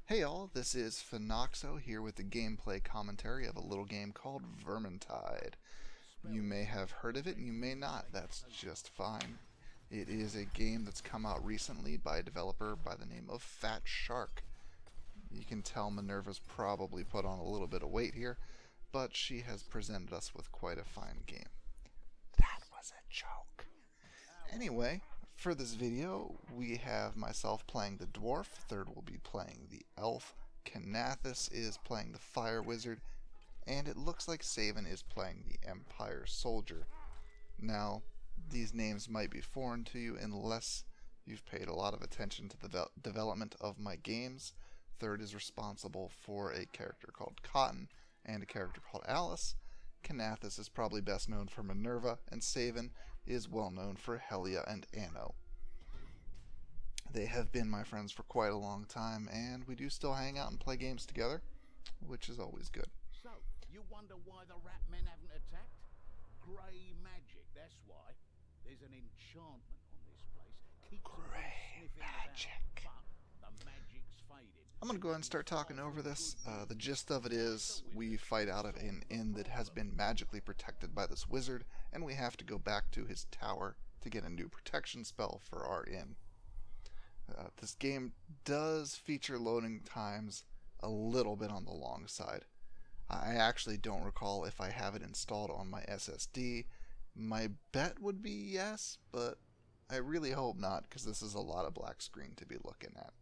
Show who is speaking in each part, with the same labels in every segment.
Speaker 1: Hey all, this is Phenoxo here with the gameplay commentary of a little game called Vermintide. You may have heard of it and you may not, that's just fine. It is a game that's come out recently by a developer by the name of Fat Shark. You can tell Minerva's probably put on a little bit of weight here, but she has presented us with quite a fine game. That was a joke. Anyway, for this video, we have myself playing the Dwarf, Third will be playing the Elf, Kanathis is playing the Fire Wizard, and it looks like Saven is playing the Empire Soldier. Now, these names might be foreign to you unless you've paid a lot of attention to the development of my games. Third is responsible for a character called Cotton and a character called Alice. Kanathis is probably best known for Minerva, and Saven is well known for Helia and Anno. They have been my friends for quite a long time, and we do still hang out and play games together, which is always good.
Speaker 2: So, you wonder why the rat men haven't attacked? Grey magic, that's why. There's an enchantment on this place. Keeps
Speaker 1: Grey magic.
Speaker 2: But the magic's faded.
Speaker 1: I'm going to go ahead and start talking over this. The gist of it is we fight out of an inn that has been magically protected by this wizard, and we have to go back to his tower to get a new protection spell for our inn. This game does feature loading times a little bit on the long side. I actually don't recall if I have it installed on my SSD. My bet would be yes, but I really hope not, because this is a lot of black screen to be looking at.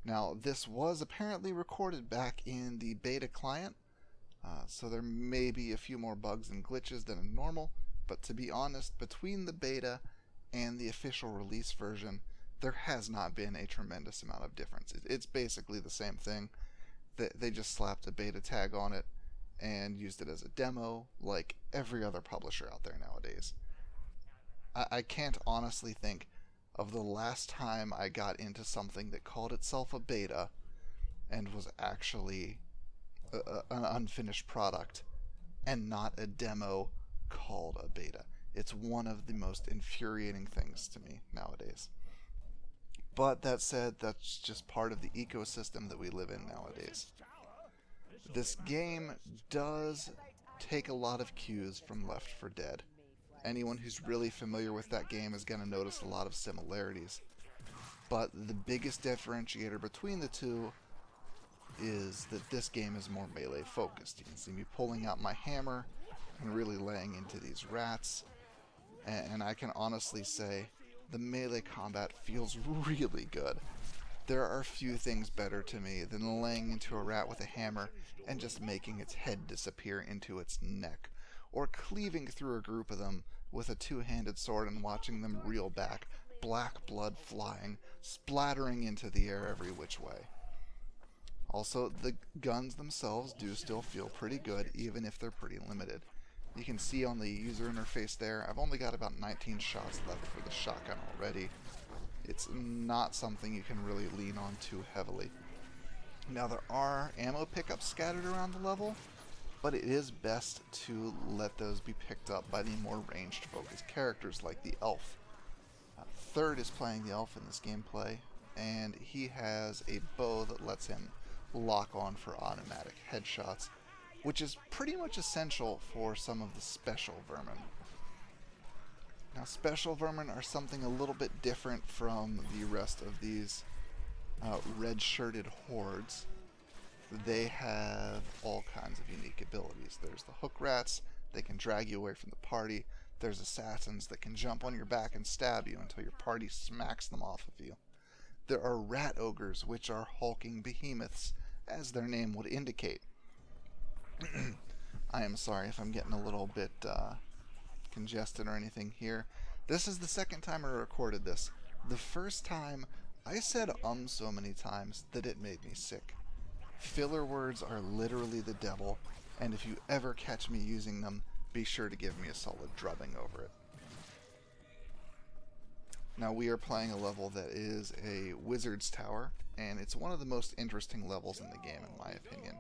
Speaker 1: Now, this was apparently recorded back in the beta client, so there may be a few more bugs and glitches than normal, but to be honest, between the beta and the official release version, there has not been a tremendous amount of difference. It's basically the same thing. They just slapped a beta tag on it and used it as a demo like every other publisher out there nowadays. I can't honestly think of the last time I got into something that called itself a beta and was actually an unfinished product and not a demo called a beta. It's one of the most infuriating things to me nowadays. But that said, that's just part of the ecosystem that we live in nowadays. This game does take a lot of cues from Left 4 Dead. Anyone who's really familiar with that game is going to notice a lot of similarities. But the biggest differentiator between the two is that this game is more melee focused. You can see me pulling out my hammer and really laying into these rats. And I can honestly say the melee combat feels really good. There are few things better to me than laying into a rat with a hammer and just making its head disappear into its neck, or cleaving through a group of them with a two-handed sword and watching them reel back, black blood flying, splattering into the air every which way. Also, the guns themselves do still feel pretty good, even if they're pretty limited. You can see on the user interface there, I've only got about 19 shots left for the shotgun already. It's not something you can really lean on too heavily. Now, there are ammo pickups scattered around the level, but it is best to let those be picked up by the more ranged focused characters like the Elf. Third is playing the Elf in this gameplay, and he has a bow that lets him lock on for automatic headshots, which is pretty much essential for some of the special vermin. Now, special vermin are something a little bit different from the rest of these red-shirted hordes. They have all kinds of unique abilities. There's the hook rats, they can drag you away from the party. There's assassins that can jump on your back and stab you until your party smacks them off of you. There are rat ogres, which are hulking behemoths, as their name would indicate. I am sorry if I'm getting a little bit congested or anything here. This is the second time I recorded this. The first time, I said so many times that it made me sick. Filler words are literally the devil, and if you ever catch me using them, be sure to give me a solid drubbing over it. Now, we are playing a level that is a wizard's tower, and it's one of the most interesting levels in the game, in my opinion.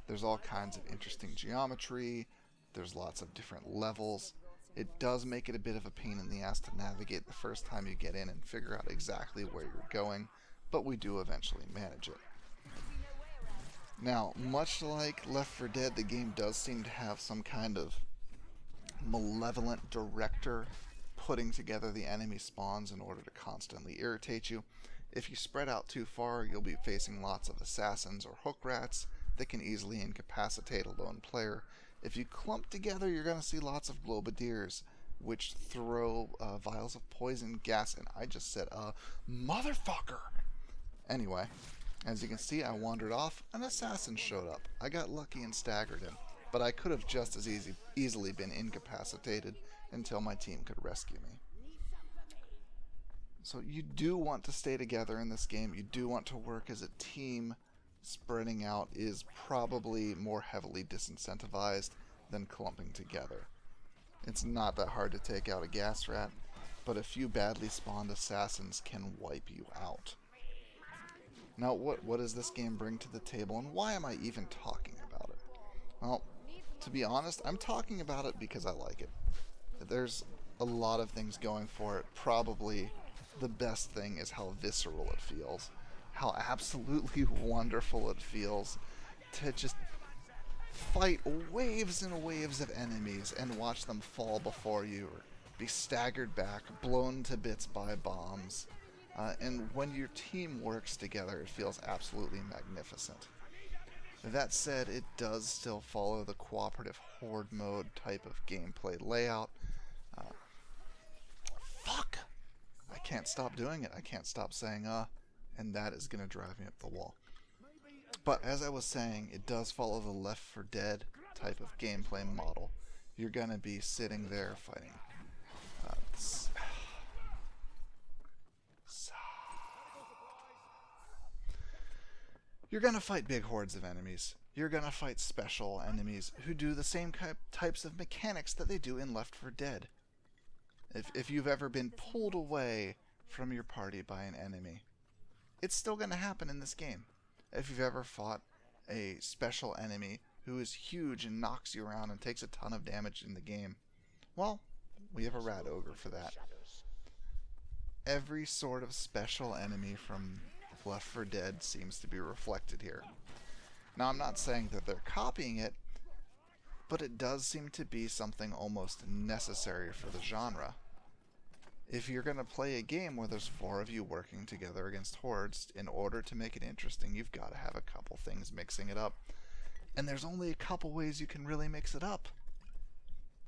Speaker 1: There's all kinds of interesting geometry, there's lots of different levels. It does make it a bit of a pain in the ass to navigate the first time you get in and figure out exactly where you're going, but we do eventually manage it. Now, much like Left 4 Dead, the game does seem to have some kind of malevolent director putting together the enemy spawns in order to constantly irritate you. If you spread out too far, you'll be facing lots of assassins or hook rats that can easily incapacitate a lone player. If you clump together, you're going to see lots of globadiers, which throw vials of poison gas, and I just said, motherfucker! Anyway, as you can see, I wandered off, an assassin showed up. I got lucky and staggered him, but I could have just as easily been incapacitated until my team could rescue me. So you do want to stay together in this game. You do want to work as a team. Spreading out is probably more heavily disincentivized than clumping together. It's not that hard to take out a gas rat, but a few badly spawned assassins can wipe you out. Now, what does this game bring to the table, and why am I even talking about it? Well, to be honest, I'm talking about it because I like it. There's a lot of things going for it. Probably the best thing is how visceral it feels. How absolutely wonderful it feels to just fight waves and waves of enemies and watch them fall before you or be staggered back, blown to bits by bombs. And when your team works together, it feels absolutely magnificent. That said, it does still follow the cooperative horde mode type of gameplay layout. Fuck! I can't stop doing it. I can't stop saying, and that is going to drive me up the wall. But as I was saying, it does follow the Left 4 Dead type of gameplay model. You're going to be sitting there fighting. You're going to fight big hordes of enemies. You're going to fight special enemies who do the same types of mechanics that they do in Left 4 Dead. If you've ever been pulled away from your party by an enemy, it's still going to happen in this game. If you've ever fought a special enemy who is huge and knocks you around and takes a ton of damage in the game, well, we have a rat ogre for that. Every sort of special enemy from Left 4 Dead seems to be reflected here. Now, I'm not saying that they're copying it, but it does seem to be something almost necessary for the genre. If you're going to play a game where there's 4 of you working together against hordes, in order to make it interesting, you've got to have a couple things mixing it up. And there's only a couple ways you can really mix it up.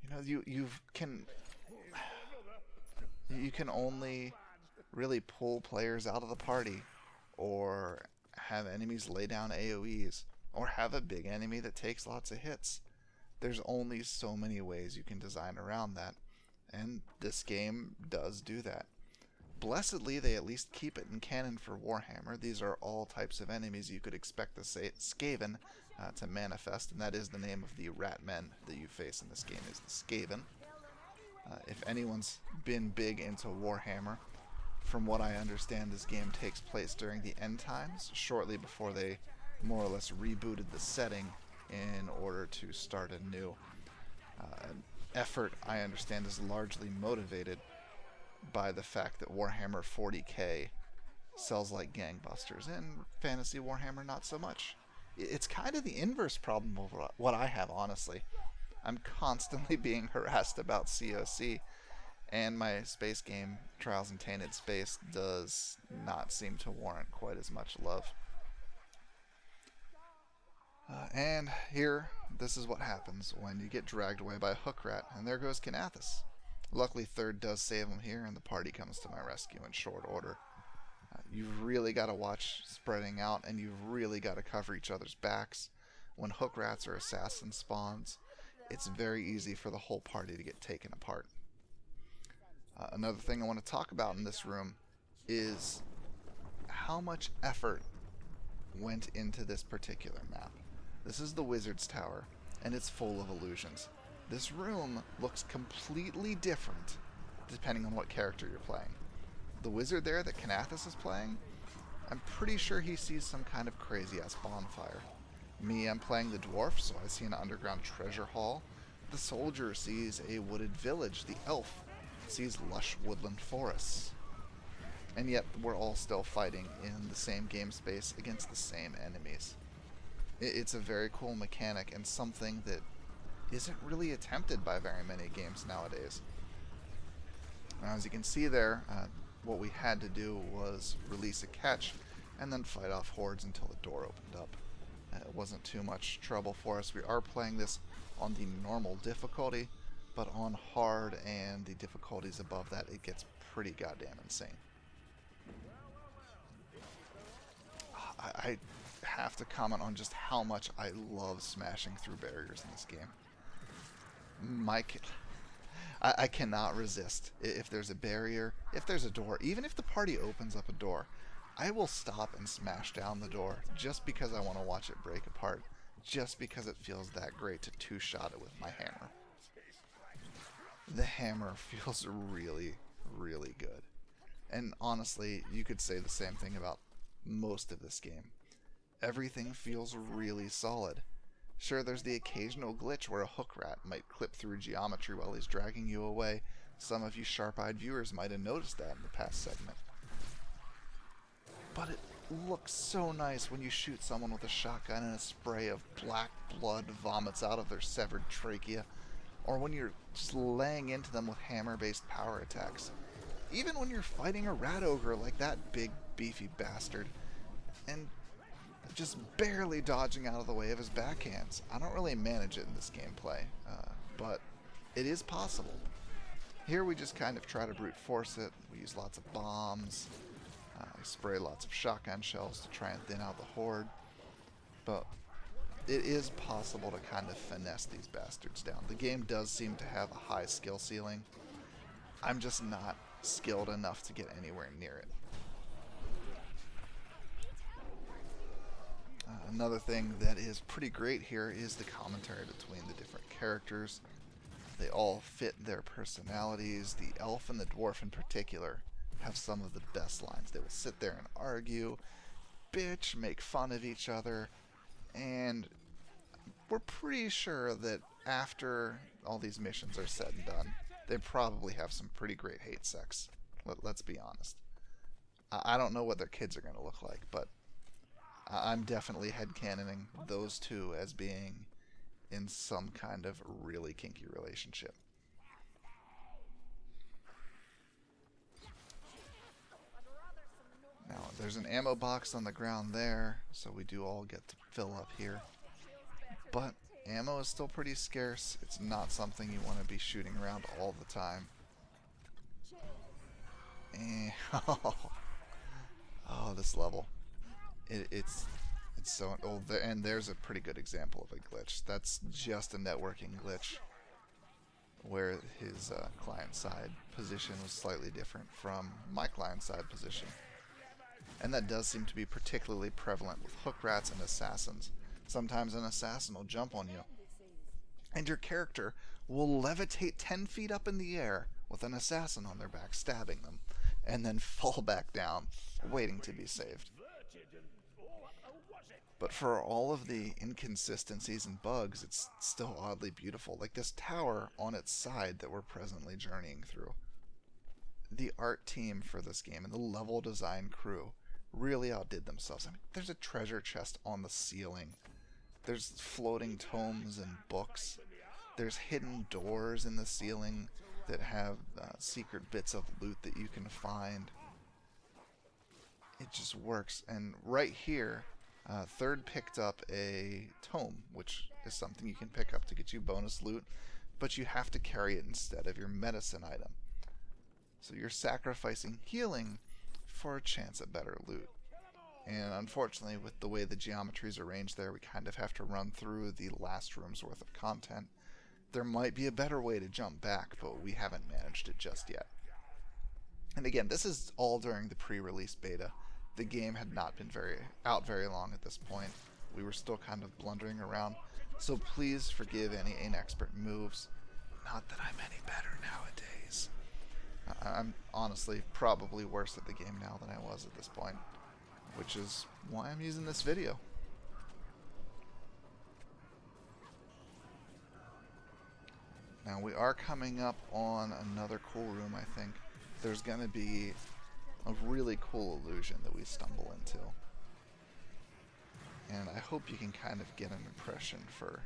Speaker 1: You know, you can only really pull players out of the party, or have enemies lay down AoEs, or have a big enemy that takes lots of hits. There's only so many ways you can design around that, and this game does do that. Blessedly, they at least keep it in canon for Warhammer. These are all types of enemies you could expect the Skaven to manifest, and that is the name of the rat men that you face in this game, is the Skaven. If anyone's been big into Warhammer, from what I understand, this game takes place during the end times, shortly before they more or less rebooted the setting in order to start anew. An effort, I understand, is largely motivated by the fact that Warhammer 40k sells like gangbusters, and Fantasy Warhammer not so much. It's kind of the inverse problem of what I have, honestly. I'm constantly being harassed about COC, and my space game, Trials in Tainted Space, does not seem to warrant quite as much love. And here, this is what happens when you get dragged away by a hook rat, and there goes Kanathus. Luckily, Third does save him here, and the party comes to my rescue in short order. You've really got to watch spreading out, and you've really got to cover each other's backs. When hook rats or assassin spawns, it's very easy for the whole party to get taken apart. Another thing I want to talk about in this room is how much effort went into this particular map. This is the Wizard's Tower, and it's full of illusions. This room looks completely different depending on what character you're playing. The wizard there that Kanathus is playing, I'm pretty sure he sees some kind of crazy-ass bonfire. Me, I'm playing the dwarf, so I see an underground treasure hall. The soldier sees a wooded village. The elf sees lush woodland forests. And yet we're all still fighting in the same game space against the same enemies. It's a very cool mechanic and something that isn't really attempted by very many games nowadays. Now, as you can see there, what we had to do was release a catch and then fight off hordes until the door opened up. It wasn't too much trouble for us. We are playing this on the normal difficulty, but on hard and the difficulties above that, it gets pretty goddamn insane. I have to comment on just how much I love smashing through barriers in this game. I cannot resist. If there's a barrier, if there's a door, even if the party opens up a door, I will stop and smash down the door just because I want to watch it break apart, just because it feels that great to two-shot it with my hammer. The hammer feels really, really good. And honestly, you could say the same thing about most of this game. Everything feels really solid. Sure, there's the occasional glitch where a hook rat might clip through geometry while he's dragging you away. Some of you sharp-eyed viewers might have noticed that in the past segment. But it looks so nice when you shoot someone with a shotgun and a spray of black blood vomits out of their severed trachea, or when you're just laying into them with hammer-based power attacks. Even when you're fighting a rat ogre like that big, beefy bastard, and just barely dodging out of the way of his backhands. I don't really manage it in this gameplay, but it is possible. Here we just kind of try to brute force it. We use lots of bombs. We spray lots of shotgun shells to try and thin out the horde. But it is possible to kind of finesse these bastards down. The game does seem to have a high skill ceiling. I'm just not skilled enough to get anywhere near it. Another thing that is pretty great here is the commentary between the different characters. They all fit their personalities. The elf and the dwarf in particular have some of the best lines. They will sit there and argue, bitch, make fun of each other, and we're pretty sure that after all these missions are said and done, they probably have some pretty great hate sex. Let's be honest. I don't know what their kids are going to look like, but I'm definitely headcanoning those two as being in some kind of really kinky relationship. Now, there's an ammo box on the ground there, so we do all get to fill up here. But ammo is still pretty scarce. It's not something you want to be shooting around all the time. Oh, this level. It's so... Oh, and there's a pretty good example of a glitch. That's just a networking glitch where his client-side position was slightly different from my client-side position. And that does seem to be particularly prevalent with hook rats and assassins. Sometimes an assassin will jump on you, and your character will levitate 10 feet up in the air with an assassin on their back stabbing them, and then fall back down, waiting to be saved. But for all of the inconsistencies and bugs, it's still oddly beautiful. Like this tower on its side that we're presently journeying through. The art team for this game and the level design crew really outdid themselves. I mean, there's a treasure chest on the ceiling. There's floating tomes and books. There's hidden doors in the ceiling that have secret bits of loot that you can find. It just works. And right here, Third picked up a tome, which is something you can pick up to get you bonus loot, but you have to carry it instead of your medicine item. So you're sacrificing healing for a chance at better loot. And unfortunately, with the way the geometry is arranged there, we kind of have to run through the last room's worth of content. There might be a better way to jump back, but we haven't managed it just yet. And again, this is all during the pre-release beta. The game had not been out very long at this point. We were still kind of blundering around, so please forgive any inexpert moves. Not that I'm any better nowadays. I'm honestly probably worse at the game now than I was at this point, which is why I'm using this video. Now we are coming up on another cool room, I think. There's going to be A really cool illusion that we stumble into. And I hope you can kind of get an impression for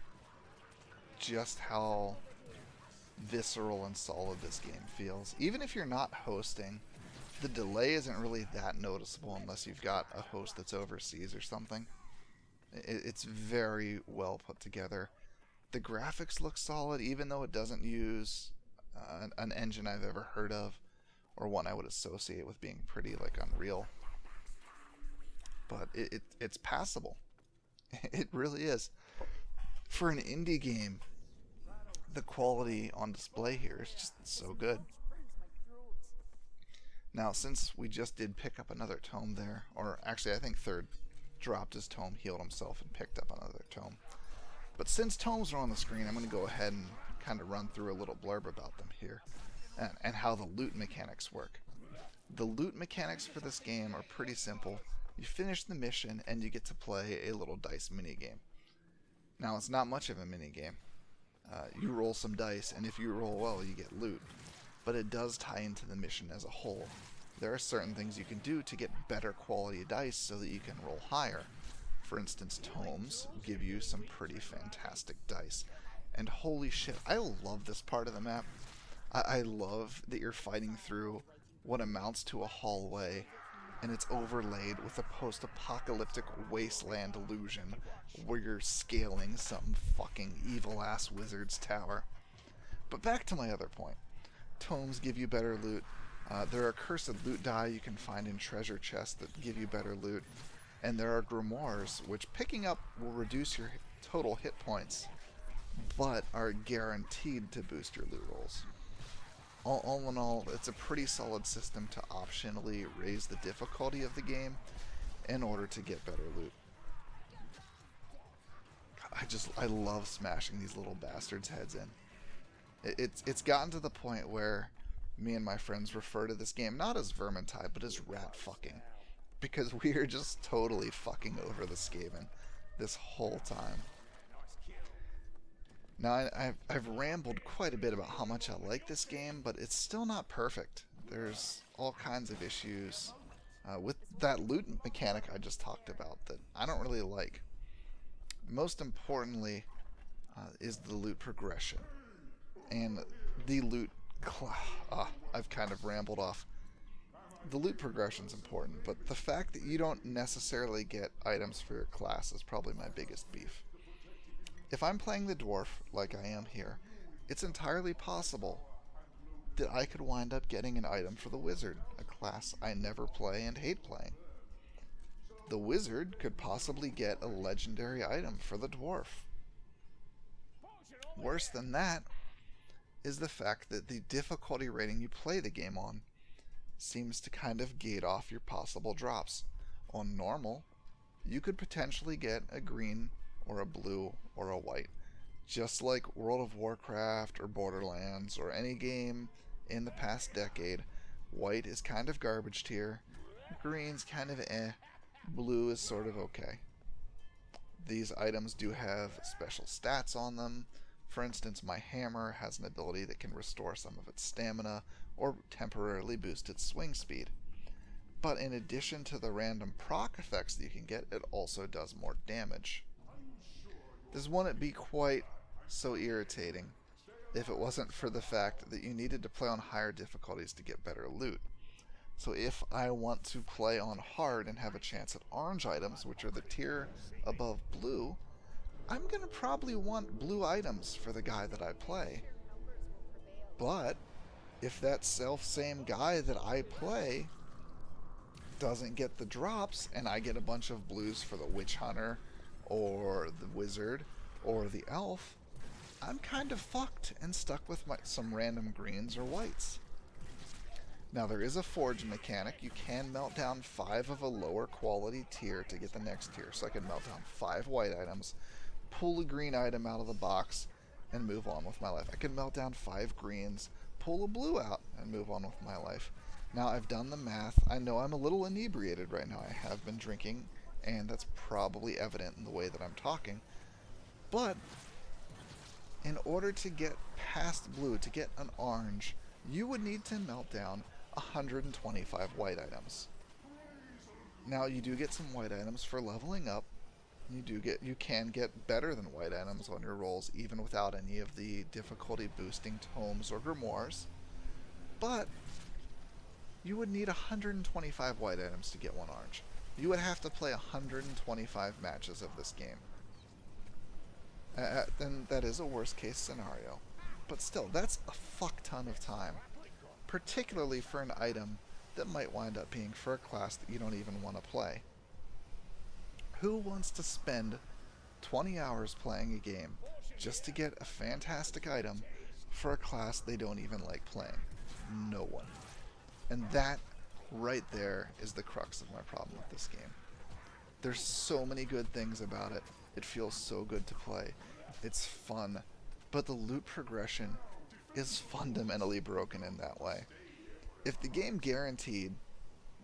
Speaker 1: just how visceral and solid this game feels. Even if you're not hosting, the delay isn't really that noticeable unless you've got a host that's overseas or something. It's very well put together. The graphics look solid, even though it doesn't use an engine I've ever heard of, or one I would associate with being pretty like Unreal. But it's passable. It really is. For an indie game, the quality on display here is just so good. Now, since we just did pick up another tome there, or actually I think Third dropped his tome, healed himself, and picked up another tome. But since tomes are on the screen, I'm going to go ahead and kind of run through a little blurb about them here, and how the loot mechanics work. The loot mechanics for this game are pretty simple. You finish the mission, and you get to play a little dice minigame. Now, it's not much of a minigame. You roll some dice, and if you roll well, you get loot. But it does tie into the mission as a whole. There are certain things you can do to get better quality dice so that you can roll higher. For instance, tomes give you some pretty fantastic dice. And holy shit, I love this part of the map. I love that you're fighting through what amounts to a hallway, and it's overlaid with a post-apocalyptic wasteland illusion where you're scaling some fucking evil-ass wizard's tower. But back to my other point. Tomes give you better loot. There are cursed loot die you can find in treasure chests that give you better loot. And there are grimoires, which picking up will reduce your total hit points, but are guaranteed to boost your loot rolls. All in all, it's a pretty solid system to optionally raise the difficulty of the game in order to get better loot. I love smashing these little bastards' heads in. It's gotten to the point where me and my friends refer to this game not as Vermintide, but as rat fucking. Because we are just totally fucking over the Skaven this whole time. Now, I've rambled quite a bit about how much I like this game, but it's still not perfect. There's all kinds of issues with that loot mechanic I just talked about that I don't really like. Most importantly is the loot progression. And the loot... I've kind of rambled off. The loot progression is important, but the fact that you don't necessarily get items for your class is probably my biggest beef. If I'm playing the dwarf, like I am here, it's entirely possible that I could wind up getting an item for the wizard, a class I never play and hate playing. The wizard could possibly get a legendary item for the dwarf. Worse than that is the fact that the difficulty rating you play the game on seems to kind of gate off your possible drops. On normal, you could potentially get a green or a blue or a white. Just like World of Warcraft or Borderlands or any game in the past decade, white is kind of garbage tier, green's kind of blue is sort of okay. These items do have special stats on them. For instance, my hammer has an ability that can restore some of its stamina or temporarily boost its swing speed. But in addition to the random proc effects that you can get, it also does more damage. This wouldn't be quite so irritating if it wasn't for the fact that you needed to play on higher difficulties to get better loot. So if I want to play on hard and have a chance at orange items, which are the tier above blue, I'm going to probably want blue items for the guy that I play. But if that same guy that I play doesn't get the drops and I get a bunch of blues for the witch hunter or the wizard or the elf, I'm kind of fucked and stuck with some random greens or whites. Now, there is a forge mechanic. You can melt down 5 of a lower quality tier to get the next tier. So I can melt down 5 white items, pull a green item out of the box, and move on with my life. I can melt down 5 greens, pull a blue out, and move on with my life. Now, I've done the math. I know I'm a little inebriated right now. I have been drinking, and that's probably evident in the way that I'm talking. But in order to get past blue, to get an orange, you would need to melt down 125 white items. Now you do get some white items for leveling up. You can get better than white items on your rolls even without any of the difficulty boosting tomes or grimoires. But you would need 125 white items to get one orange. You would have to play 125 matches of this game. And that is a worst case scenario. But still, that's a fuck ton of time. Particularly for an item that might wind up being for a class that you don't even want to play. Who wants to spend 20 hours playing a game just to get a fantastic item for a class they don't even like playing? No one. And that right there is the crux of my problem with this game. There's so many good things about it. It feels so good to play. It's fun. But the loot progression is fundamentally broken in that way. If the game guaranteed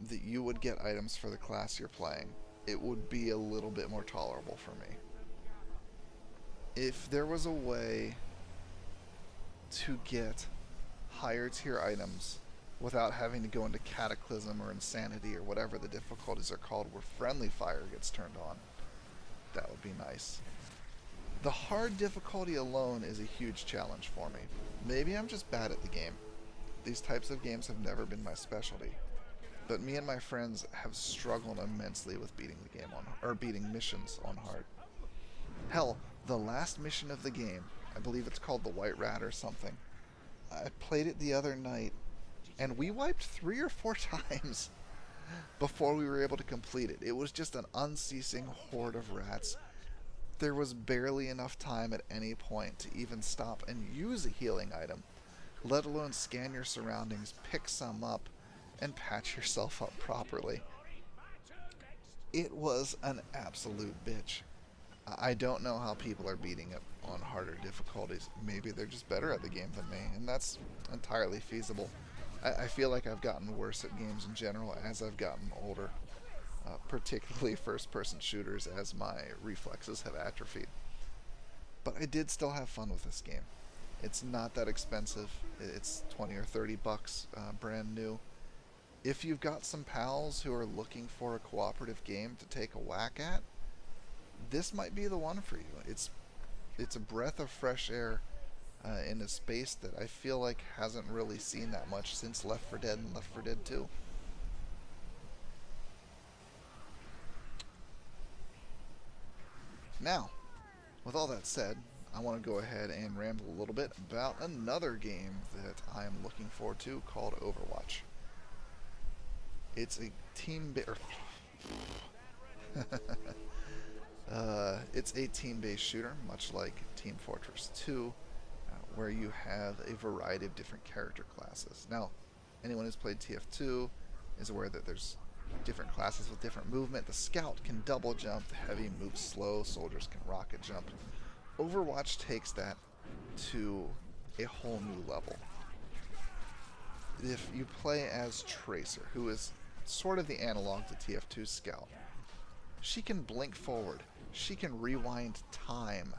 Speaker 1: that you would get items for the class you're playing, it would be a little bit more tolerable for me. If there was a way to get higher tier items without having to go into Cataclysm or Insanity or whatever the difficulties are called where friendly fire gets turned on, that would be nice. The hard difficulty alone is a huge challenge for me. Maybe I'm just bad at the game. These types of games have never been my specialty. But me and my friends have struggled immensely with beating the game beating missions on hard. Hell, the last mission of the game, I believe it's called the White Rat or something. I played it the other night, and we wiped 3 or 4 times before we were able to complete it. It was just an unceasing horde of rats. There was barely enough time at any point to even stop and use a healing item, let alone scan your surroundings, pick some up, and patch yourself up properly. It was an absolute bitch. I don't know how people are beating it on harder difficulties. Maybe they're just better at the game than me, and that's entirely feasible. I feel like I've gotten worse at games in general as I've gotten older, particularly first-person shooters as my reflexes have atrophied. But I did still have fun with this game. It's not that expensive. It's 20 or 30 bucks, brand new. If you've got some pals who are looking for a cooperative game to take a whack at, this might be the one for you. It's a breath of fresh air in a space that I feel like hasn't really seen that much since Left 4 Dead and Left 4 Dead 2. Now, with all that said, I want to go ahead and ramble a little bit about another game that I am looking forward to called Overwatch. It's a it's a team-based shooter, much like Team Fortress 2, where you have a variety of different character classes. Now, anyone who's played TF2 is aware that there's different classes with different movement. The Scout can double jump, the Heavy moves slow, soldiers can rocket jump. Overwatch takes that to a whole new level. If you play as Tracer, who is sort of the analog to TF2's Scout, she can blink forward. She can rewind time.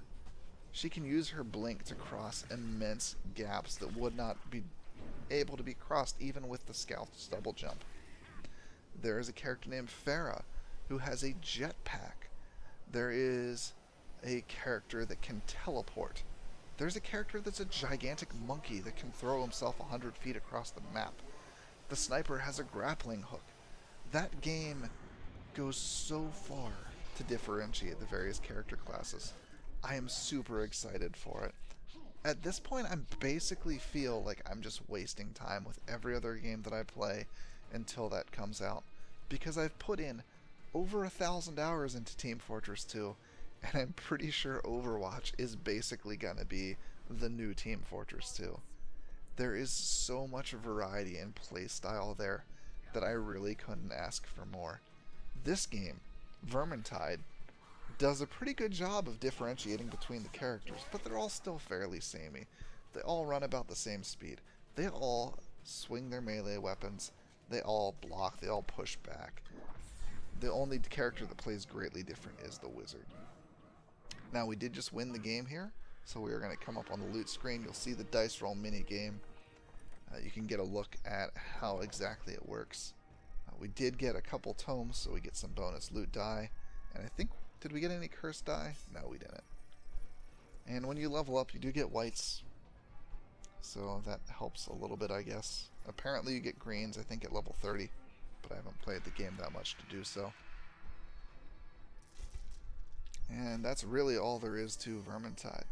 Speaker 1: She can use her blink to cross immense gaps that would not be able to be crossed even with the Scout's double jump. There is a character named Farah who has a jetpack. There is a character that can teleport. There's a character that's a gigantic monkey that can throw himself 100 feet across the map. The sniper has a grappling hook. That game goes so far to differentiate the various character classes. I am super excited for it. At this point, I basically feel like I'm just wasting time with every other game that I play until that comes out, because I've put in over 1,000 hours into Team Fortress 2, and I'm pretty sure Overwatch is basically going to be the new Team Fortress 2. There is so much variety in playstyle there that I really couldn't ask for more. This game, Vermintide, does a pretty good job of differentiating between the characters, but they're all still fairly samey. They all run about the same speed. They all swing their melee weapons. They all block. They all push back. The only character that plays greatly different is the Wizard. Now, we did just win the game here, so we are going to come up on the loot screen. You'll see the dice roll mini game. you can get a look at how exactly it works. We did get a couple tomes, so we get some bonus loot die. And I think, did we get any cursed die? No, we didn't. And when you level up, you do get whites. So that helps a little bit, I guess. Apparently you get greens, I think, at level 30. But I haven't played the game that much to do so. And that's really all there is to Vermintide.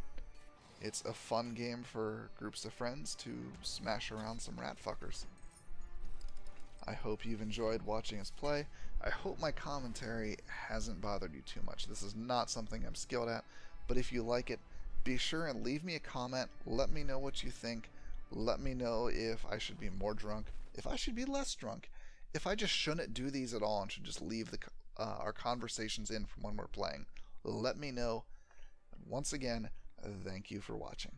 Speaker 1: It's a fun game for groups of friends to smash around some rat fuckers. I hope you've enjoyed watching us play. I hope my commentary hasn't bothered you too much. This is not something I'm skilled at, but if you like it, be sure and leave me a comment. Let me know what you think. Let me know if I should be more drunk, if I should be less drunk, if I just shouldn't do these at all and should just leave our conversations in from when we're playing. Let me know. Once again, thank you for watching.